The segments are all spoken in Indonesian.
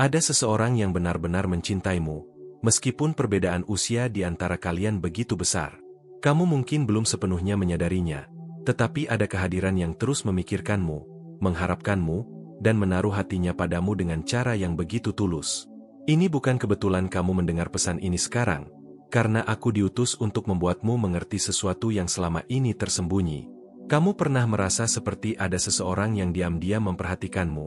Ada seseorang yang benar-benar mencintaimu, meskipun perbedaan usia di antara kalian begitu besar. Kamu mungkin belum sepenuhnya menyadarinya, tetapi ada kehadiran yang terus memikirkanmu, mengharapkanmu, dan menaruh hatinya padamu dengan cara yang begitu tulus. Ini bukan kebetulan kamu mendengar pesan ini sekarang, karena aku diutus untuk membuatmu mengerti sesuatu yang selama ini tersembunyi. Kamu pernah merasa seperti ada seseorang yang diam-diam memperhatikanmu,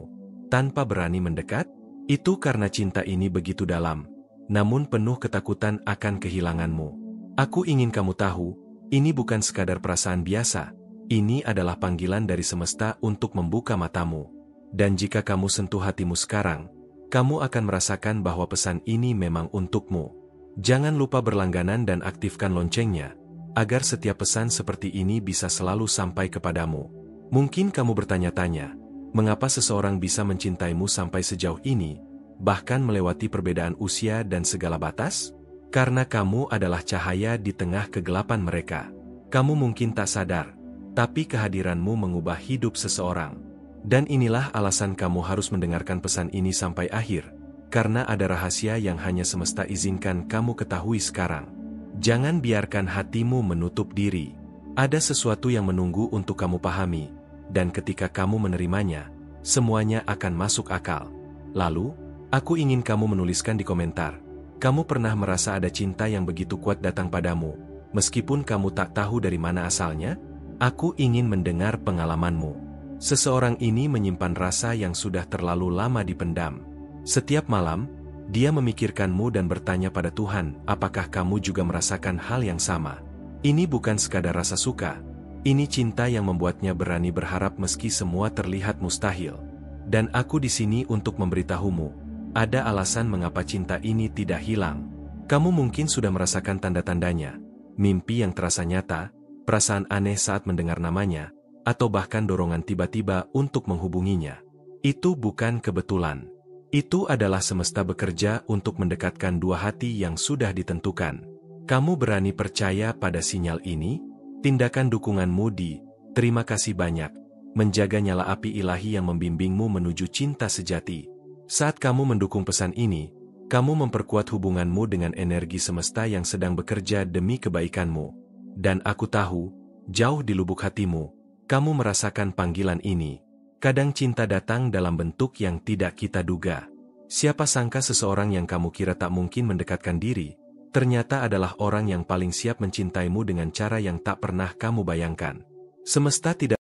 tanpa berani mendekat? Itu karena cinta ini begitu dalam, namun penuh ketakutan akan kehilanganmu. Aku ingin kamu tahu, ini bukan sekadar perasaan biasa, ini adalah panggilan dari semesta untuk membuka matamu. Dan jika kamu sentuh hatimu sekarang, kamu akan merasakan bahwa pesan ini memang untukmu. Jangan lupa berlangganan dan aktifkan loncengnya, agar setiap pesan seperti ini bisa selalu sampai kepadamu. Mungkin kamu bertanya-tanya, mengapa seseorang bisa mencintaimu sampai sejauh ini, bahkan melewati perbedaan usia dan segala batas? Karena kamu adalah cahaya di tengah kegelapan mereka. Kamu mungkin tak sadar, tapi kehadiranmu mengubah hidup seseorang. Dan inilah alasan kamu harus mendengarkan pesan ini sampai akhir, karena ada rahasia yang hanya semesta izinkan kamu ketahui sekarang. Jangan biarkan hatimu menutup diri. Ada sesuatu yang menunggu untuk kamu pahami, dan ketika kamu menerimanya, semuanya akan masuk akal. Lalu, aku ingin kamu menuliskan di komentar, kamu pernah merasa ada cinta yang begitu kuat datang padamu, meskipun kamu tak tahu dari mana asalnya? Aku ingin mendengar pengalamanmu. Seseorang ini menyimpan rasa yang sudah terlalu lama dipendam. Setiap malam, dia memikirkanmu dan bertanya pada Tuhan, apakah kamu juga merasakan hal yang sama? Ini bukan sekadar rasa suka. Ini cinta yang membuatnya berani berharap meski semua terlihat mustahil. Dan aku di sini untuk memberitahumu, ada alasan mengapa cinta ini tidak hilang. Kamu mungkin sudah merasakan tanda-tandanya, mimpi yang terasa nyata, perasaan aneh saat mendengar namanya, atau bahkan dorongan tiba-tiba untuk menghubunginya. Itu bukan kebetulan. Itu adalah semesta bekerja untuk mendekatkan dua hati yang sudah ditentukan. Kamu berani percaya pada sinyal ini? Tindakan dukunganmu di "Terima kasih banyak" menjaga nyala api ilahi yang membimbingmu menuju cinta sejati. Saat kamu mendukung pesan ini, kamu memperkuat hubunganmu dengan energi semesta yang sedang bekerja demi kebaikanmu. Dan aku tahu, jauh di lubuk hatimu, kamu merasakan panggilan ini. Kadang cinta datang dalam bentuk yang tidak kita duga. Siapa sangka seseorang yang kamu kira tak mungkin mendekatkan diri, ternyata adalah orang yang paling siap mencintaimu dengan cara yang tak pernah kamu bayangkan. Semesta tidak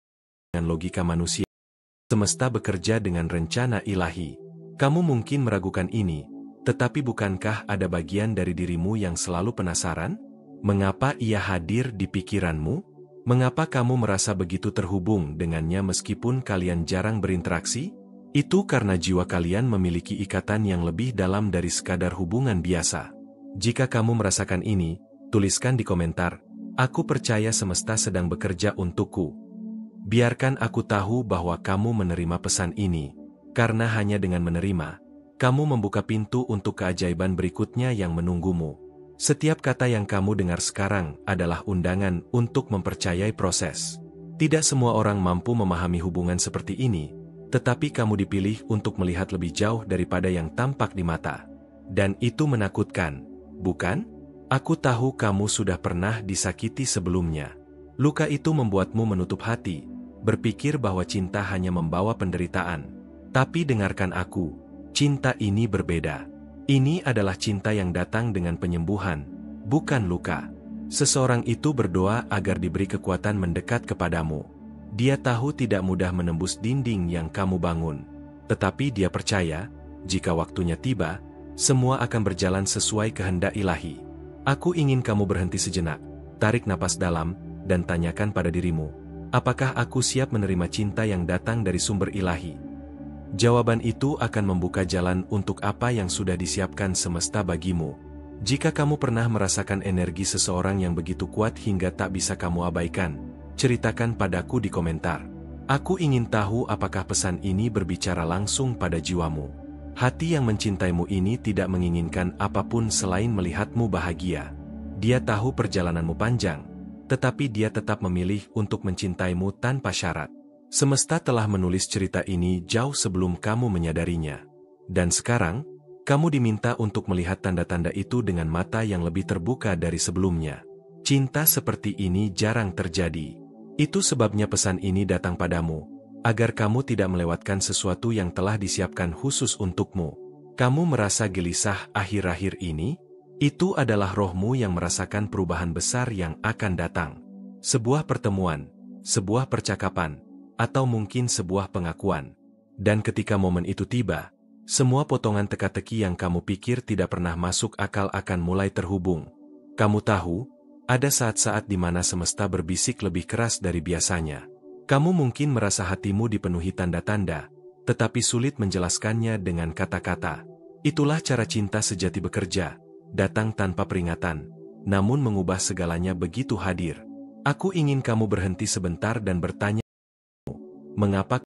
dengan logika manusia. Semesta bekerja dengan rencana ilahi. Kamu mungkin meragukan ini, tetapi bukankah ada bagian dari dirimu yang selalu penasaran? Mengapa ia hadir di pikiranmu? Mengapa kamu merasa begitu terhubung dengannya meskipun kalian jarang berinteraksi? Itu karena jiwa kalian memiliki ikatan yang lebih dalam dari sekadar hubungan biasa. Jika kamu merasakan ini, tuliskan di komentar, "Aku percaya semesta sedang bekerja untukku." Biarkan aku tahu bahwa kamu menerima pesan ini, karena hanya dengan menerima, kamu membuka pintu untuk keajaiban berikutnya yang menunggumu. Setiap kata yang kamu dengar sekarang adalah undangan untuk mempercayai proses. Tidak semua orang mampu memahami hubungan seperti ini, tetapi kamu dipilih untuk melihat lebih jauh daripada yang tampak di mata. Dan itu menakutkan, bukan? Aku tahu kamu sudah pernah disakiti sebelumnya. Luka itu membuatmu menutup hati, berpikir bahwa cinta hanya membawa penderitaan. Tapi dengarkan aku, cinta ini berbeda. Ini adalah cinta yang datang dengan penyembuhan, bukan luka. Seseorang itu berdoa agar diberi kekuatan mendekat kepadamu. Dia tahu tidak mudah menembus dinding yang kamu bangun. Tetapi dia percaya, jika waktunya tiba, semua akan berjalan sesuai kehendak ilahi. Aku ingin kamu berhenti sejenak, tarik napas dalam, dan tanyakan pada dirimu, apakah aku siap menerima cinta yang datang dari sumber ilahi? Jawaban itu akan membuka jalan untuk apa yang sudah disiapkan semesta bagimu. Jika kamu pernah merasakan energi seseorang yang begitu kuat hingga tak bisa kamu abaikan, ceritakan padaku di komentar. Aku ingin tahu apakah pesan ini berbicara langsung pada jiwamu. Hati yang mencintaimu ini tidak menginginkan apapun selain melihatmu bahagia. Dia tahu perjalananmu panjang, tetapi dia tetap memilih untuk mencintaimu tanpa syarat. Semesta telah menulis cerita ini jauh sebelum kamu menyadarinya. Dan sekarang, kamu diminta untuk melihat tanda-tanda itu dengan mata yang lebih terbuka dari sebelumnya. Cinta seperti ini jarang terjadi. Itu sebabnya pesan ini datang padamu, agar kamu tidak melewatkan sesuatu yang telah disiapkan khusus untukmu. Kamu merasa gelisah akhir-akhir ini? Itu adalah rohmu yang merasakan perubahan besar yang akan datang. Sebuah pertemuan, sebuah percakapan, atau mungkin sebuah pengakuan. Dan ketika momen itu tiba, semua potongan teka-teki yang kamu pikir tidak pernah masuk akal akan mulai terhubung. Kamu tahu, ada saat-saat di mana semesta berbisik lebih keras dari biasanya. Kamu mungkin merasa hatimu dipenuhi tanda-tanda, tetapi sulit menjelaskannya dengan kata-kata. Itulah cara cinta sejati bekerja, datang tanpa peringatan, namun mengubah segalanya begitu hadir. Aku ingin kamu berhenti sebentar dan bertanya, mengapa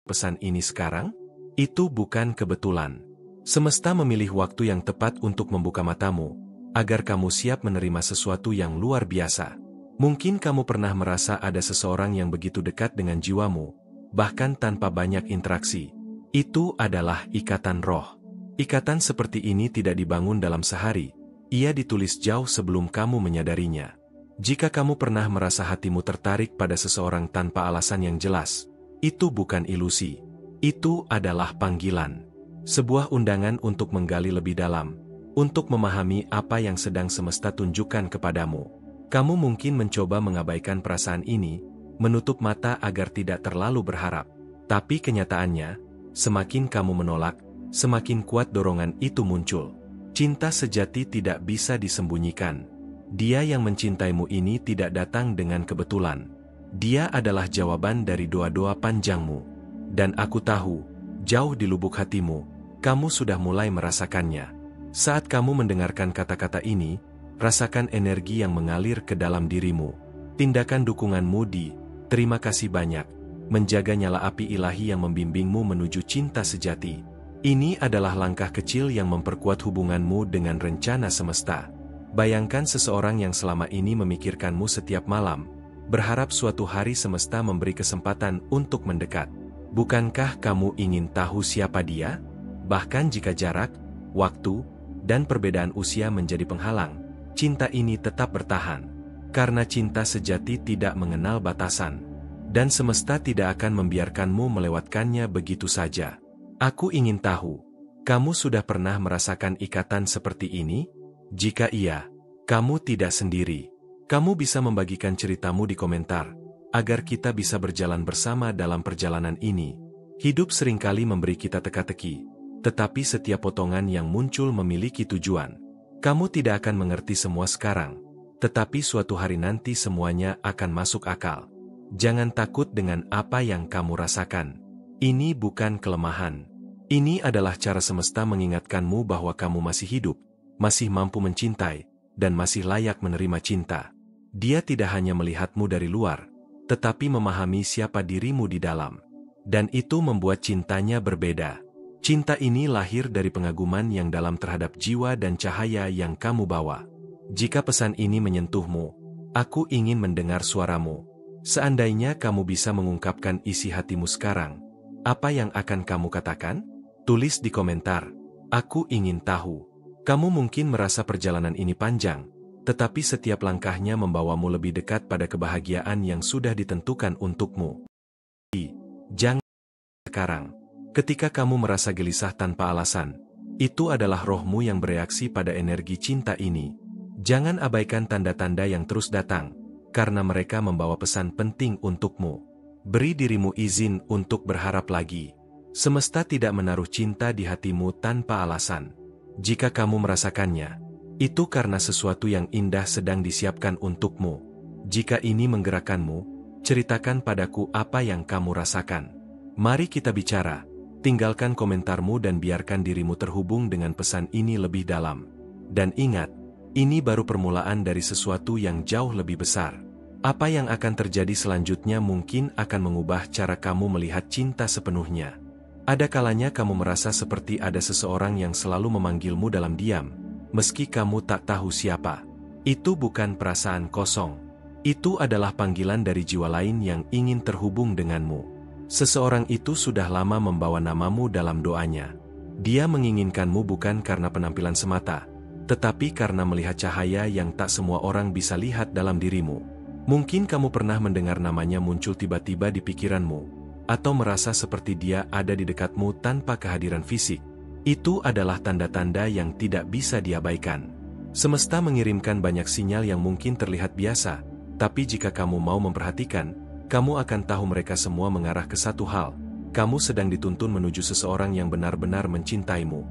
pesan ini sekarang? Itu bukan kebetulan. Semesta memilih waktu yang tepat untuk membuka matamu, agar kamu siap menerima sesuatu yang luar biasa. Mungkin kamu pernah merasa ada seseorang yang begitu dekat dengan jiwamu, bahkan tanpa banyak interaksi. Itu adalah ikatan roh. Ikatan seperti ini tidak dibangun dalam sehari, ia ditulis jauh sebelum kamu menyadarinya. Jika kamu pernah merasa hatimu tertarik pada seseorang tanpa alasan yang jelas, itu bukan ilusi. Itu adalah panggilan. Sebuah undangan untuk menggali lebih dalam, untuk memahami apa yang sedang semesta tunjukkan kepadamu. Kamu mungkin mencoba mengabaikan perasaan ini, menutup mata agar tidak terlalu berharap. Tapi kenyataannya, semakin kamu menolak, semakin kuat dorongan itu muncul. Cinta sejati tidak bisa disembunyikan. Dia yang mencintaimu ini tidak datang dengan kebetulan. Dia adalah jawaban dari doa-doa panjangmu. Dan aku tahu, jauh di lubuk hatimu, kamu sudah mulai merasakannya. Saat kamu mendengarkan kata-kata ini, rasakan energi yang mengalir ke dalam dirimu. Tindakan dukunganmu di, terima kasih banyak, menjaga nyala api ilahi yang membimbingmu menuju cinta sejati. Ini adalah langkah kecil yang memperkuat hubunganmu dengan rencana semesta. Bayangkan seseorang yang selama ini memikirkanmu setiap malam, berharap suatu hari semesta memberi kesempatan untuk mendekat. Bukankah kamu ingin tahu siapa dia? Bahkan jika jarak, waktu, dan perbedaan usia menjadi penghalang, cinta ini tetap bertahan. Karena cinta sejati tidak mengenal batasan. Dan semesta tidak akan membiarkanmu melewatkannya begitu saja. Aku ingin tahu, kamu sudah pernah merasakan ikatan seperti ini? Jika iya, kamu tidak sendiri. Kamu bisa membagikan ceritamu di komentar, agar kita bisa berjalan bersama dalam perjalanan ini. Hidup seringkali memberi kita teka-teki, tetapi setiap potongan yang muncul memiliki tujuan. Kamu tidak akan mengerti semua sekarang, tetapi suatu hari nanti semuanya akan masuk akal. Jangan takut dengan apa yang kamu rasakan. Ini bukan kelemahan. Ini adalah cara semesta mengingatkanmu bahwa kamu masih hidup, masih mampu mencintai, dan masih layak menerima cinta. Dia tidak hanya melihatmu dari luar, tetapi memahami siapa dirimu di dalam. Dan itu membuat cintanya berbeda. Cinta ini lahir dari pengaguman yang dalam terhadap jiwa dan cahaya yang kamu bawa. Jika pesan ini menyentuhmu, aku ingin mendengar suaramu. Seandainya kamu bisa mengungkapkan isi hatimu sekarang, apa yang akan kamu katakan? Tulis di komentar. Aku ingin tahu. Kamu mungkin merasa perjalanan ini panjang, tetapi setiap langkahnya membawamu lebih dekat pada kebahagiaan yang sudah ditentukan untukmu. Jangan sekarang. Ketika kamu merasa gelisah tanpa alasan, itu adalah rohmu yang bereaksi pada energi cinta ini. Jangan abaikan tanda-tanda yang terus datang, karena mereka membawa pesan penting untukmu. Beri dirimu izin untuk berharap lagi. Semesta tidak menaruh cinta di hatimu tanpa alasan. Jika kamu merasakannya, itu karena sesuatu yang indah sedang disiapkan untukmu. Jika ini menggerakkanmu, ceritakan padaku apa yang kamu rasakan. Mari kita bicara. Tinggalkan komentarmu dan biarkan dirimu terhubung dengan pesan ini lebih dalam. Dan ingat, ini baru permulaan dari sesuatu yang jauh lebih besar. Apa yang akan terjadi selanjutnya mungkin akan mengubah cara kamu melihat cinta sepenuhnya. Ada kalanya kamu merasa seperti ada seseorang yang selalu memanggilmu dalam diam, meski kamu tak tahu siapa. Itu bukan perasaan kosong. Itu adalah panggilan dari jiwa lain yang ingin terhubung denganmu. Seseorang itu sudah lama membawa namamu dalam doanya. Dia menginginkanmu bukan karena penampilan semata, tetapi karena melihat cahaya yang tak semua orang bisa lihat dalam dirimu. Mungkin kamu pernah mendengar namanya muncul tiba-tiba di pikiranmu, atau merasa seperti dia ada di dekatmu tanpa kehadiran fisik. Itu adalah tanda-tanda yang tidak bisa diabaikan. Semesta mengirimkan banyak sinyal yang mungkin terlihat biasa, tapi jika kamu mau memperhatikan, kamu akan tahu mereka semua mengarah ke satu hal. Kamu sedang dituntun menuju seseorang yang benar-benar mencintaimu.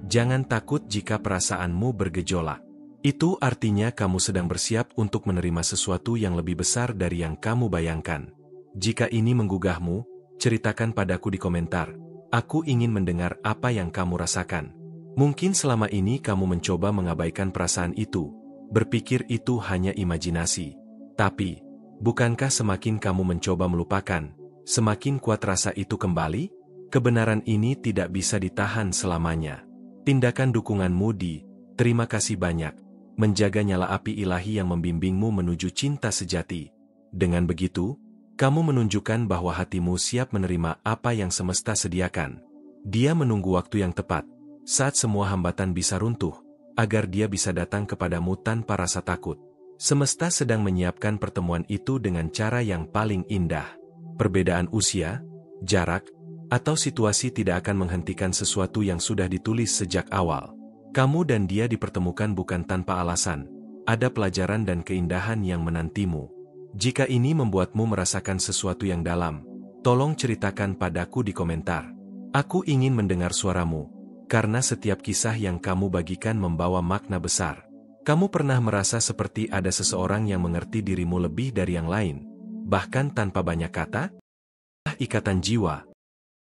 Jangan takut jika perasaanmu bergejolak. Itu artinya kamu sedang bersiap untuk menerima sesuatu yang lebih besar dari yang kamu bayangkan. Jika ini menggugahmu, ceritakan padaku di komentar. Aku ingin mendengar apa yang kamu rasakan. Mungkin selama ini kamu mencoba mengabaikan perasaan itu, berpikir itu hanya imajinasi. Tapi, bukankah semakin kamu mencoba melupakan, semakin kuat rasa itu kembali? Kebenaran ini tidak bisa ditahan selamanya. Tindakan dukunganmu di "Terima kasih banyak" menjaga nyala api ilahi yang membimbingmu menuju cinta sejati. Dengan begitu, kamu menunjukkan bahwa hatimu siap menerima apa yang semesta sediakan. Dia menunggu waktu yang tepat, saat semua hambatan bisa runtuh, agar dia bisa datang kepadamu tanpa rasa takut. Semesta sedang menyiapkan pertemuan itu dengan cara yang paling indah. Perbedaan usia, jarak, atau situasi tidak akan menghentikan sesuatu yang sudah ditulis sejak awal. Kamu dan dia dipertemukan bukan tanpa alasan. Ada pelajaran dan keindahan yang menantimu. Jika ini membuatmu merasakan sesuatu yang dalam, tolong ceritakan padaku di komentar. Aku ingin mendengar suaramu, karena setiap kisah yang kamu bagikan membawa makna besar. Kamu pernah merasa seperti ada seseorang yang mengerti dirimu lebih dari yang lain, bahkan tanpa banyak kata? Ikatan jiwa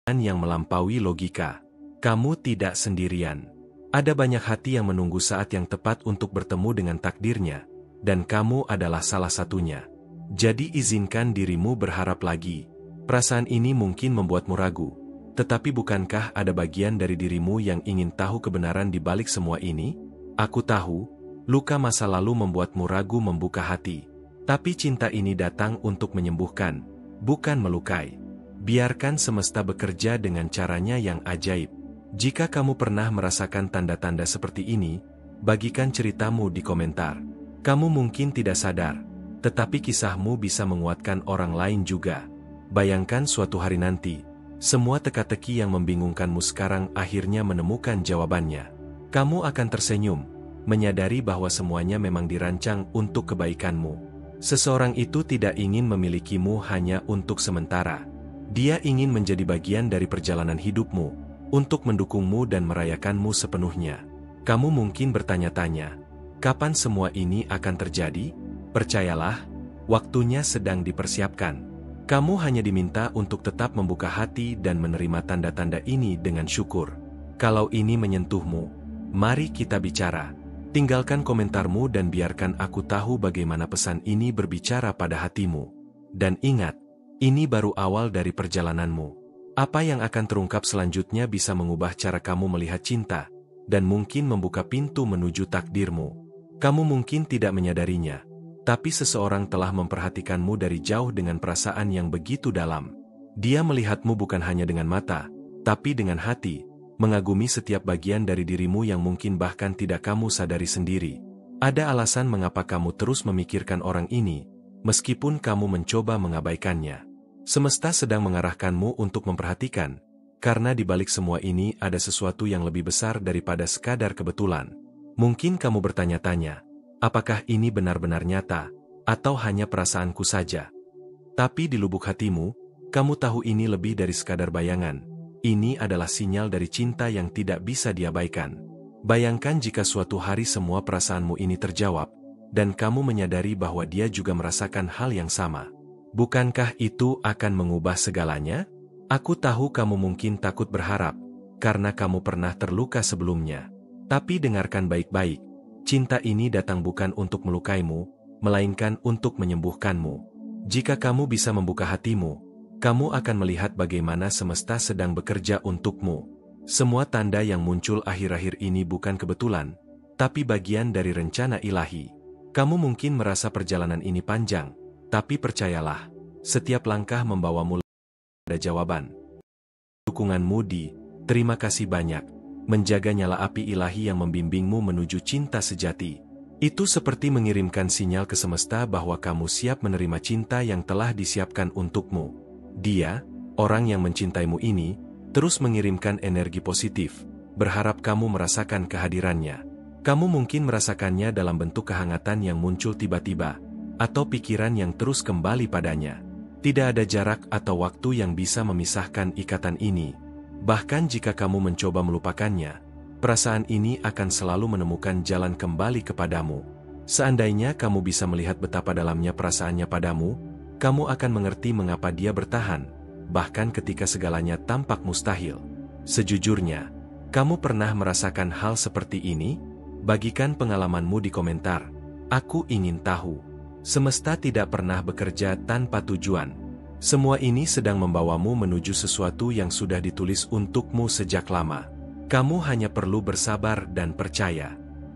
yang melampaui logika. Kamu tidak sendirian. Ada banyak hati yang menunggu saat yang tepat untuk bertemu dengan takdirnya, dan kamu adalah salah satunya. Jadi izinkan dirimu berharap lagi. Perasaan ini mungkin membuatmu ragu, tetapi bukankah ada bagian dari dirimu yang ingin tahu kebenaran di balik semua ini? Aku tahu, luka masa lalu membuatmu ragu membuka hati. Tapi cinta ini datang untuk menyembuhkan, bukan melukai. Biarkan semesta bekerja dengan caranya yang ajaib. Jika kamu pernah merasakan tanda-tanda seperti ini, bagikan ceritamu di komentar. Kamu mungkin tidak sadar, tetapi kisahmu bisa menguatkan orang lain juga. Bayangkan suatu hari nanti, semua teka-teki yang membingungkanmu sekarang akhirnya menemukan jawabannya. Kamu akan tersenyum, menyadari bahwa semuanya memang dirancang untuk kebaikanmu. Seseorang itu tidak ingin memilikimu hanya untuk sementara. Dia ingin menjadi bagian dari perjalanan hidupmu, untuk mendukungmu dan merayakanmu sepenuhnya. Kamu mungkin bertanya-tanya, kapan semua ini akan terjadi? Percayalah, waktunya sedang dipersiapkan. Kamu hanya diminta untuk tetap membuka hati dan menerima tanda-tanda ini dengan syukur. Kalau ini menyentuhmu, mari kita bicara. Tinggalkan komentarmu dan biarkan aku tahu bagaimana pesan ini berbicara pada hatimu. Dan ingat, ini baru awal dari perjalananmu. Apa yang akan terungkap selanjutnya bisa mengubah cara kamu melihat cinta, dan mungkin membuka pintu menuju takdirmu. Kamu mungkin tidak menyadarinya, tapi seseorang telah memperhatikanmu dari jauh dengan perasaan yang begitu dalam. Dia melihatmu bukan hanya dengan mata, tapi dengan hati, mengagumi setiap bagian dari dirimu yang mungkin bahkan tidak kamu sadari sendiri. Ada alasan mengapa kamu terus memikirkan orang ini, meskipun kamu mencoba mengabaikannya. Semesta sedang mengarahkanmu untuk memperhatikan, karena di balik semua ini ada sesuatu yang lebih besar daripada sekadar kebetulan. Mungkin kamu bertanya-tanya, apakah ini benar-benar nyata, atau hanya perasaanku saja? Tapi di lubuk hatimu, kamu tahu ini lebih dari sekadar bayangan. Ini adalah sinyal dari cinta yang tidak bisa diabaikan. Bayangkan jika suatu hari semua perasaanmu ini terjawab, dan kamu menyadari bahwa dia juga merasakan hal yang sama. Bukankah itu akan mengubah segalanya? Aku tahu kamu mungkin takut berharap, karena kamu pernah terluka sebelumnya. Tapi dengarkan baik-baik, cinta ini datang bukan untuk melukaimu, melainkan untuk menyembuhkanmu. Jika kamu bisa membuka hatimu, kamu akan melihat bagaimana semesta sedang bekerja untukmu. Semua tanda yang muncul akhir-akhir ini bukan kebetulan, tapi bagian dari rencana ilahi. Kamu mungkin merasa perjalanan ini panjang, tapi percayalah, setiap langkah membawamu pada jawaban. Dukunganmu di "Terima kasih banyak" menjaga nyala api ilahi yang membimbingmu menuju cinta sejati. Itu seperti mengirimkan sinyal ke semesta bahwa kamu siap menerima cinta yang telah disiapkan untukmu. Dia, orang yang mencintaimu ini, terus mengirimkan energi positif, berharap kamu merasakan kehadirannya. Kamu mungkin merasakannya dalam bentuk kehangatan yang muncul tiba-tiba, atau pikiran yang terus kembali padanya. Tidak ada jarak atau waktu yang bisa memisahkan ikatan ini. Bahkan jika kamu mencoba melupakannya, perasaan ini akan selalu menemukan jalan kembali kepadamu. Seandainya kamu bisa melihat betapa dalamnya perasaannya padamu, kamu akan mengerti mengapa dia bertahan, bahkan ketika segalanya tampak mustahil. Sejujurnya, kamu pernah merasakan hal seperti ini? Bagikan pengalamanmu di komentar. Aku ingin tahu. Semesta tidak pernah bekerja tanpa tujuan. Semua ini sedang membawamu menuju sesuatu yang sudah ditulis untukmu sejak lama. Kamu hanya perlu bersabar dan percaya.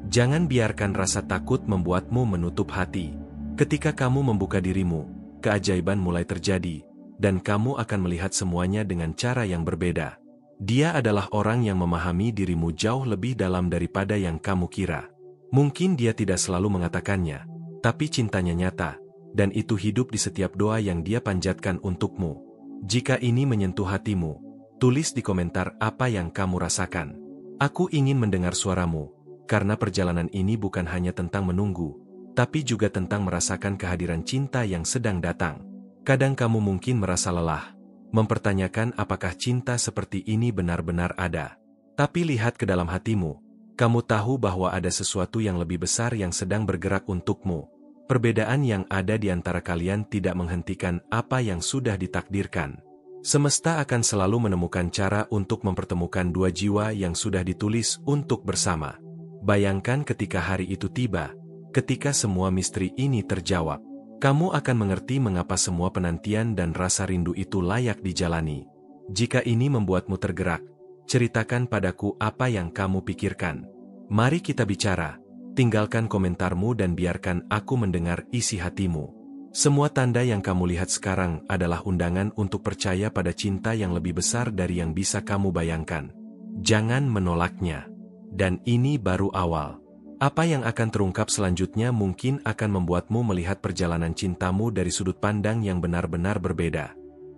Jangan biarkan rasa takut membuatmu menutup hati. Ketika kamu membuka dirimu, keajaiban mulai terjadi, dan kamu akan melihat semuanya dengan cara yang berbeda. Dia adalah orang yang memahami dirimu jauh lebih dalam daripada yang kamu kira. Mungkin dia tidak selalu mengatakannya, tapi cintanya nyata, dan itu hidup di setiap doa yang dia panjatkan untukmu. Jika ini menyentuh hatimu, tulis di komentar apa yang kamu rasakan. Aku ingin mendengar suaramu, karena perjalanan ini bukan hanya tentang menunggu, tapi juga tentang merasakan kehadiran cinta yang sedang datang. Kadang kamu mungkin merasa lelah, mempertanyakan apakah cinta seperti ini benar-benar ada. Tapi lihat ke dalam hatimu. Kamu tahu bahwa ada sesuatu yang lebih besar yang sedang bergerak untukmu. Perbedaan yang ada di antara kalian tidak menghentikan apa yang sudah ditakdirkan. Semesta akan selalu menemukan cara untuk mempertemukan dua jiwa yang sudah ditulis untuk bersama. Bayangkan ketika hari itu tiba, ketika semua misteri ini terjawab. Kamu akan mengerti mengapa semua penantian dan rasa rindu itu layak dijalani. Jika ini membuatmu tergerak, ceritakan padaku apa yang kamu pikirkan. Mari kita bicara, tinggalkan komentarmu dan biarkan aku mendengar isi hatimu. Semua tanda yang kamu lihat sekarang adalah undangan untuk percaya pada cinta yang lebih besar dari yang bisa kamu bayangkan. Jangan menolaknya. Dan ini baru awal. Apa yang akan terungkap selanjutnya mungkin akan membuatmu melihat perjalanan cintamu dari sudut pandang yang benar-benar berbeda.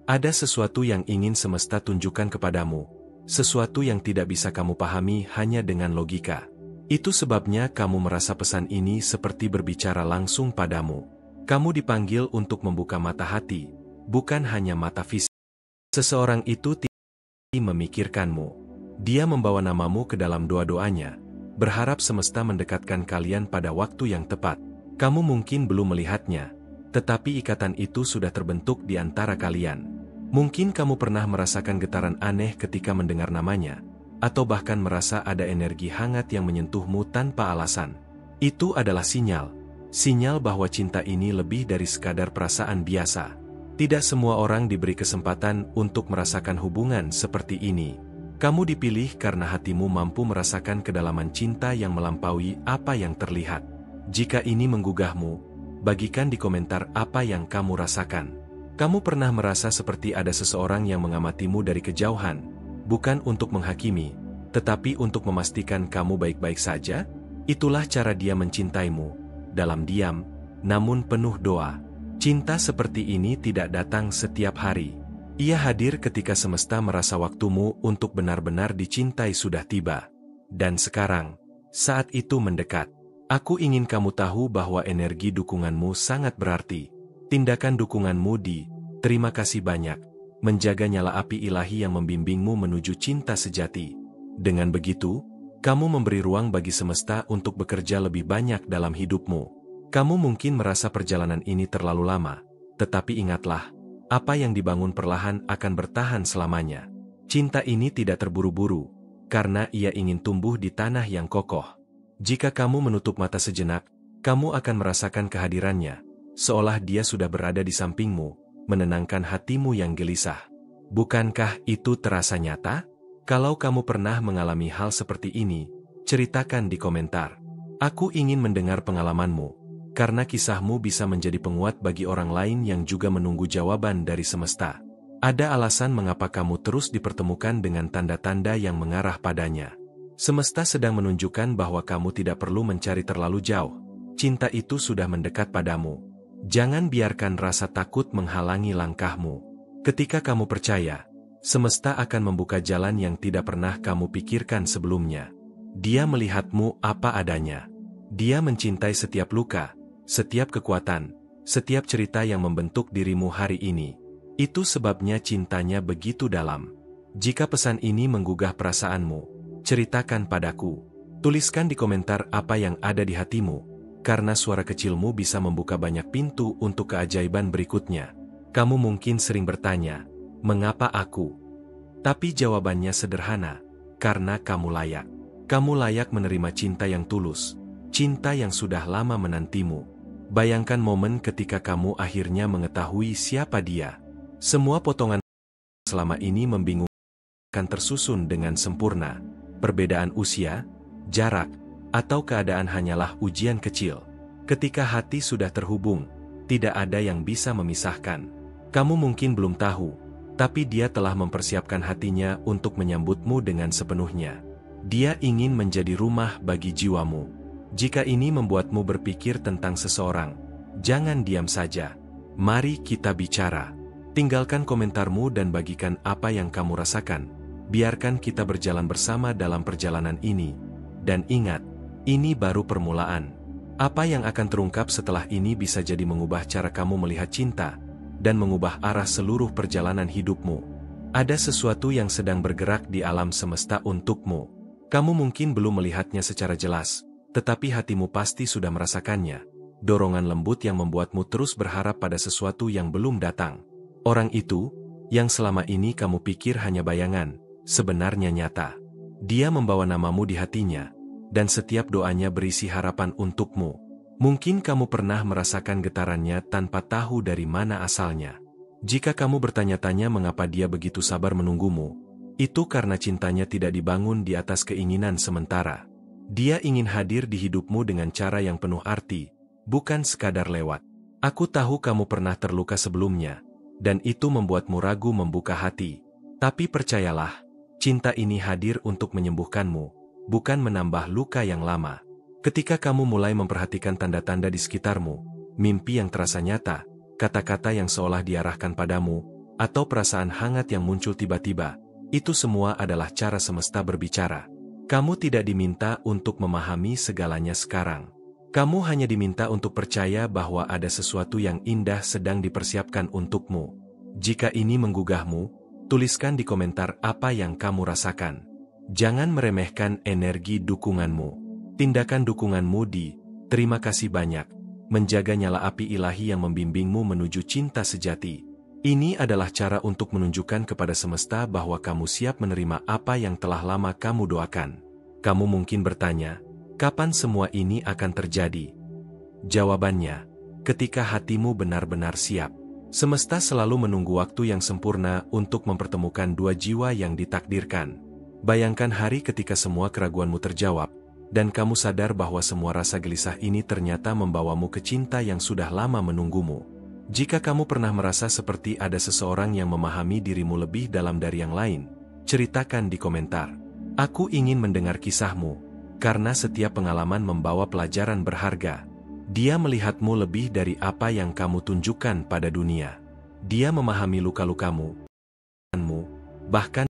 Ada sesuatu yang ingin semesta tunjukkan kepadamu. Sesuatu yang tidak bisa kamu pahami hanya dengan logika. Itu sebabnya kamu merasa pesan ini seperti berbicara langsung padamu. Kamu dipanggil untuk membuka mata hati, bukan hanya mata fisik. Seseorang itu tidak memikirkanmu. Dia membawa namamu ke dalam doa-doanya, berharap semesta mendekatkan kalian pada waktu yang tepat. Kamu mungkin belum melihatnya, tetapi ikatan itu sudah terbentuk di antara kalian. Mungkin kamu pernah merasakan getaran aneh ketika mendengar namanya, atau bahkan merasa ada energi hangat yang menyentuhmu tanpa alasan. Itu adalah sinyal bahwa cinta ini lebih dari sekadar perasaan biasa. Tidak semua orang diberi kesempatan untuk merasakan hubungan seperti ini. Kamu dipilih karena hatimu mampu merasakan kedalaman cinta yang melampaui apa yang terlihat. Jika ini menggugahmu, bagikan di komentar apa yang kamu rasakan. Kamu pernah merasa seperti ada seseorang yang mengamatimu dari kejauhan, bukan untuk menghakimi, tetapi untuk memastikan kamu baik-baik saja? Itulah cara dia mencintaimu, dalam diam, namun penuh doa. Cinta seperti ini tidak datang setiap hari. Ia hadir ketika semesta merasa waktumu untuk benar-benar dicintai sudah tiba. Dan sekarang, saat itu mendekat. Aku ingin kamu tahu bahwa energi dukunganmu sangat berarti. Tindakan dukunganmu terima kasih banyak, menjaga nyala api ilahi yang membimbingmu menuju cinta sejati. Dengan begitu, kamu memberi ruang bagi semesta untuk bekerja lebih banyak dalam hidupmu. Kamu mungkin merasa perjalanan ini terlalu lama, tetapi ingatlah, apa yang dibangun perlahan akan bertahan selamanya. Cinta ini tidak terburu-buru, karena ia ingin tumbuh di tanah yang kokoh. Jika kamu menutup mata sejenak, kamu akan merasakan kehadirannya, seolah dia sudah berada di sampingmu, menenangkan hatimu yang gelisah. Bukankah itu terasa nyata? Kalau kamu pernah mengalami hal seperti ini, ceritakan di komentar. Aku ingin mendengar pengalamanmu, karena kisahmu bisa menjadi penguat bagi orang lain yang juga menunggu jawaban dari semesta. Ada alasan mengapa kamu terus dipertemukan dengan tanda-tanda yang mengarah padanya. Semesta sedang menunjukkan bahwa kamu tidak perlu mencari terlalu jauh. Cinta itu sudah mendekat padamu. Jangan biarkan rasa takut menghalangi langkahmu. Ketika kamu percaya, semesta akan membuka jalan yang tidak pernah kamu pikirkan sebelumnya. Dia melihatmu apa adanya. Dia mencintai setiap luka, setiap kekuatan, setiap cerita yang membentuk dirimu hari ini. Itu sebabnya cintanya begitu dalam. Jika pesan ini menggugah perasaanmu, ceritakan padaku. Tuliskan di komentar apa yang ada di hatimu, karena suara kecilmu bisa membuka banyak pintu untuk keajaiban berikutnya. Kamu mungkin sering bertanya, mengapa aku? Tapi jawabannya sederhana, karena kamu layak. Kamu layak menerima cinta yang tulus, cinta yang sudah lama menantimu. Bayangkan momen ketika kamu akhirnya mengetahui siapa dia. Semua potongan selama ini membingungkan akan tersusun dengan sempurna. Perbedaan usia, jarak, atau keadaan hanyalah ujian kecil. Ketika hati sudah terhubung, tidak ada yang bisa memisahkan. Kamu mungkin belum tahu, tapi dia telah mempersiapkan hatinya untuk menyambutmu dengan sepenuhnya. Dia ingin menjadi rumah bagi jiwamu. Jika ini membuatmu berpikir tentang seseorang, jangan diam saja. Mari kita bicara. Tinggalkan komentarmu dan bagikan apa yang kamu rasakan. Biarkan kita berjalan bersama dalam perjalanan ini. Dan ingat, ini baru permulaan. Apa yang akan terungkap setelah ini bisa jadi mengubah cara kamu melihat cinta, dan mengubah arah seluruh perjalanan hidupmu. Ada sesuatu yang sedang bergerak di alam semesta untukmu. Kamu mungkin belum melihatnya secara jelas, tetapi hatimu pasti sudah merasakannya. Dorongan lembut yang membuatmu terus berharap pada sesuatu yang belum datang. Orang itu, yang selama ini kamu pikir hanya bayangan, sebenarnya nyata. Dia membawa namamu di hatinya, dan setiap doanya berisi harapan untukmu. Mungkin kamu pernah merasakan getarannya tanpa tahu dari mana asalnya. Jika kamu bertanya-tanya mengapa dia begitu sabar menunggumu, itu karena cintanya tidak dibangun di atas keinginan sementara. Dia ingin hadir di hidupmu dengan cara yang penuh arti, bukan sekadar lewat. Aku tahu kamu pernah terluka sebelumnya, dan itu membuatmu ragu membuka hati. Tapi percayalah, cinta ini hadir untuk menyembuhkanmu, bukan menambah luka yang lama. Ketika kamu mulai memperhatikan tanda-tanda di sekitarmu, mimpi yang terasa nyata, kata-kata yang seolah diarahkan padamu, atau perasaan hangat yang muncul tiba-tiba, itu semua adalah cara semesta berbicara. Kamu tidak diminta untuk memahami segalanya sekarang. Kamu hanya diminta untuk percaya bahwa ada sesuatu yang indah sedang dipersiapkan untukmu. Jika ini menggugahmu, tuliskan di komentar apa yang kamu rasakan. Jangan meremehkan energi dukunganmu. Tindakan dukunganmu di "terima kasih banyak" menjaga nyala api ilahi yang membimbingmu menuju cinta sejati. Ini adalah cara untuk menunjukkan kepada semesta bahwa kamu siap menerima apa yang telah lama kamu doakan. Kamu mungkin bertanya, kapan semua ini akan terjadi? Jawabannya, ketika hatimu benar-benar siap. Semesta selalu menunggu waktu yang sempurna untuk mempertemukan dua jiwa yang ditakdirkan. Bayangkan hari ketika semua keraguanmu terjawab, dan kamu sadar bahwa semua rasa gelisah ini ternyata membawamu ke cinta yang sudah lama menunggumu. Jika kamu pernah merasa seperti ada seseorang yang memahami dirimu lebih dalam dari yang lain, ceritakan di komentar. Aku ingin mendengar kisahmu, karena setiap pengalaman membawa pelajaran berharga. Dia melihatmu lebih dari apa yang kamu tunjukkan pada dunia. Dia memahami luka-lukamu, bahkan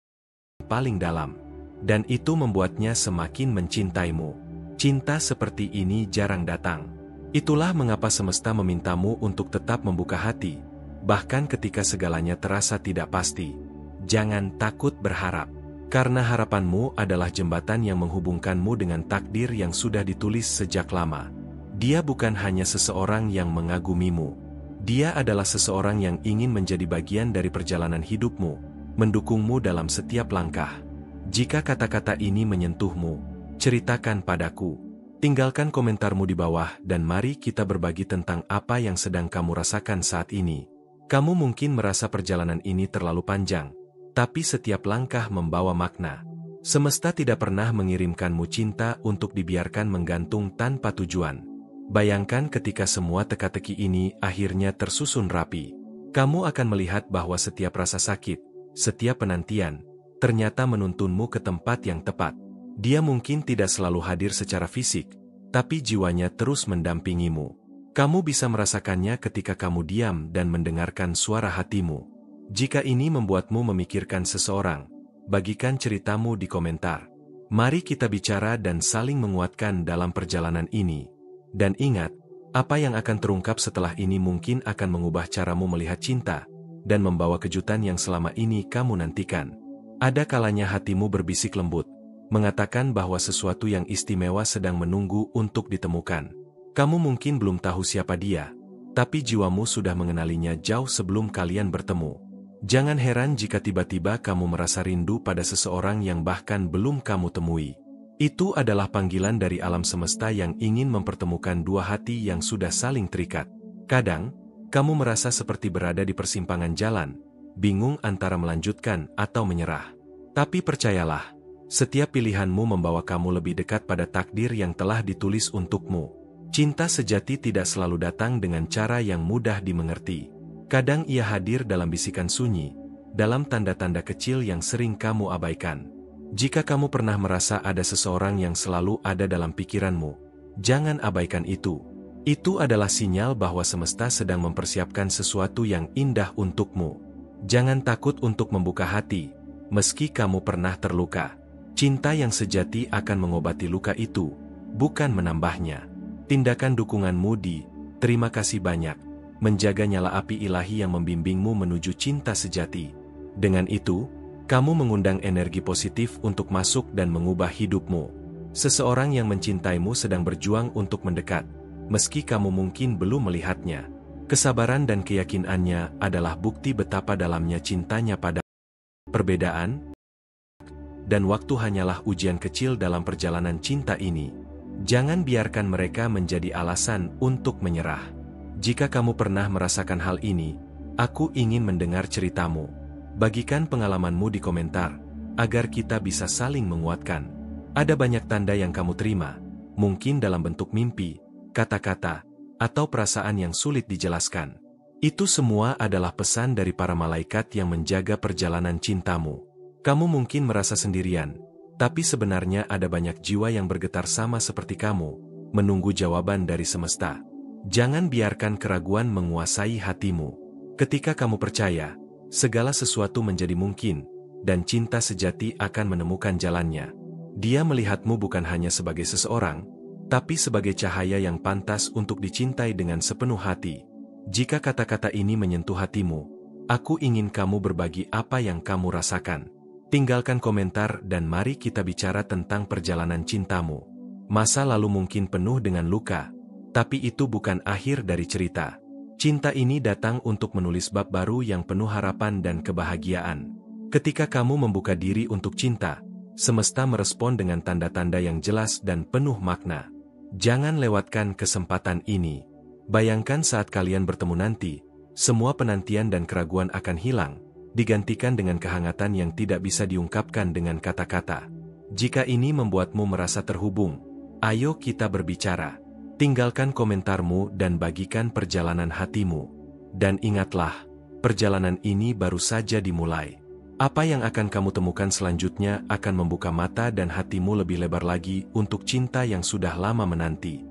paling dalam. Dan itu membuatnya semakin mencintaimu. Cinta seperti ini jarang datang. Itulah mengapa semesta memintamu untuk tetap membuka hati, bahkan ketika segalanya terasa tidak pasti. Jangan takut berharap, karena harapanmu adalah jembatan yang menghubungkanmu dengan takdir yang sudah ditulis sejak lama. Dia bukan hanya seseorang yang mengagumimu. Dia adalah seseorang yang ingin menjadi bagian dari perjalanan hidupmu, mendukungmu dalam setiap langkah. Jika kata-kata ini menyentuhmu, ceritakan padaku. Tinggalkan komentarmu di bawah dan mari kita berbagi tentang apa yang sedang kamu rasakan saat ini. Kamu mungkin merasa perjalanan ini terlalu panjang, tapi setiap langkah membawa makna. Semesta tidak pernah mengirimkanmu cinta untuk dibiarkan menggantung tanpa tujuan. Bayangkan ketika semua teka-teki ini akhirnya tersusun rapi. Kamu akan melihat bahwa setiap rasa sakit, setiap penantian, ternyata menuntunmu ke tempat yang tepat. Dia mungkin tidak selalu hadir secara fisik, tapi jiwanya terus mendampingimu. Kamu bisa merasakannya ketika kamu diam dan mendengarkan suara hatimu. Jika ini membuatmu memikirkan seseorang, bagikan ceritamu di komentar. Mari kita bicara dan saling menguatkan dalam perjalanan ini. Dan ingat, apa yang akan terungkap setelah ini mungkin akan mengubah caramu melihat cinta, dan membawa kejutan yang selama ini kamu nantikan. Ada kalanya hatimu berbisik lembut, mengatakan bahwa sesuatu yang istimewa sedang menunggu untuk ditemukan. Kamu mungkin belum tahu siapa dia, tapi jiwamu sudah mengenalinya jauh sebelum kalian bertemu. Jangan heran jika tiba-tiba kamu merasa rindu pada seseorang yang bahkan belum kamu temui. Itu adalah panggilan dari alam semesta yang ingin mempertemukan dua hati yang sudah saling terikat. Kadang, kamu merasa seperti berada di persimpangan jalan, bingung antara melanjutkan atau menyerah. Tapi percayalah, setiap pilihanmu membawa kamu lebih dekat pada takdir yang telah ditulis untukmu. Cinta sejati tidak selalu datang dengan cara yang mudah dimengerti. Kadang ia hadir dalam bisikan sunyi, dalam tanda-tanda kecil yang sering kamu abaikan. Jika kamu pernah merasa ada seseorang yang selalu ada dalam pikiranmu, jangan abaikan itu. Itu adalah sinyal bahwa semesta sedang mempersiapkan sesuatu yang indah untukmu. Jangan takut untuk membuka hati, meski kamu pernah terluka. Cinta yang sejati akan mengobati luka itu, bukan menambahnya. Tindakan dukunganmu di "Terima kasih banyak" menjaga nyala api ilahi yang membimbingmu menuju cinta sejati. Dengan itu, kamu mengundang energi positif untuk masuk dan mengubah hidupmu. Seseorang yang mencintaimu sedang berjuang untuk mendekat, meski kamu mungkin belum melihatnya. Kesabaran dan keyakinannya adalah bukti betapa dalamnya cintanya pada perbedaan, dan waktu hanyalah ujian kecil dalam perjalanan cinta ini. Jangan biarkan mereka menjadi alasan untuk menyerah. Jika kamu pernah merasakan hal ini, aku ingin mendengar ceritamu. Bagikan pengalamanmu di komentar, agar kita bisa saling menguatkan. Ada banyak tanda yang kamu terima, mungkin dalam bentuk mimpi, kata-kata, atau perasaan yang sulit dijelaskan. Itu semua adalah pesan dari para malaikat yang menjaga perjalanan cintamu. Kamu mungkin merasa sendirian, tapi sebenarnya ada banyak jiwa yang bergetar sama seperti kamu, menunggu jawaban dari semesta. Jangan biarkan keraguan menguasai hatimu. Ketika kamu percaya, segala sesuatu menjadi mungkin, dan cinta sejati akan menemukan jalannya. Dia melihatmu bukan hanya sebagai seseorang, tapi sebagai cahaya yang pantas untuk dicintai dengan sepenuh hati. Jika kata-kata ini menyentuh hatimu, aku ingin kamu berbagi apa yang kamu rasakan. Tinggalkan komentar dan mari kita bicara tentang perjalanan cintamu. Masa lalu mungkin penuh dengan luka, tapi itu bukan akhir dari cerita. Cinta ini datang untuk menulis bab baru yang penuh harapan dan kebahagiaan. Ketika kamu membuka diri untuk cinta, semesta merespon dengan tanda-tanda yang jelas dan penuh makna. Jangan lewatkan kesempatan ini. Bayangkan saat kalian bertemu nanti, semua penantian dan keraguan akan hilang, digantikan dengan kehangatan yang tidak bisa diungkapkan dengan kata-kata. Jika ini membuatmu merasa terhubung, ayo kita berbicara. Tinggalkan komentarmu dan bagikan perjalanan hatimu. Dan ingatlah, perjalanan ini baru saja dimulai. Apa yang akan kamu temukan selanjutnya akan membuka mata dan hatimu lebih lebar lagi untuk cinta yang sudah lama menanti.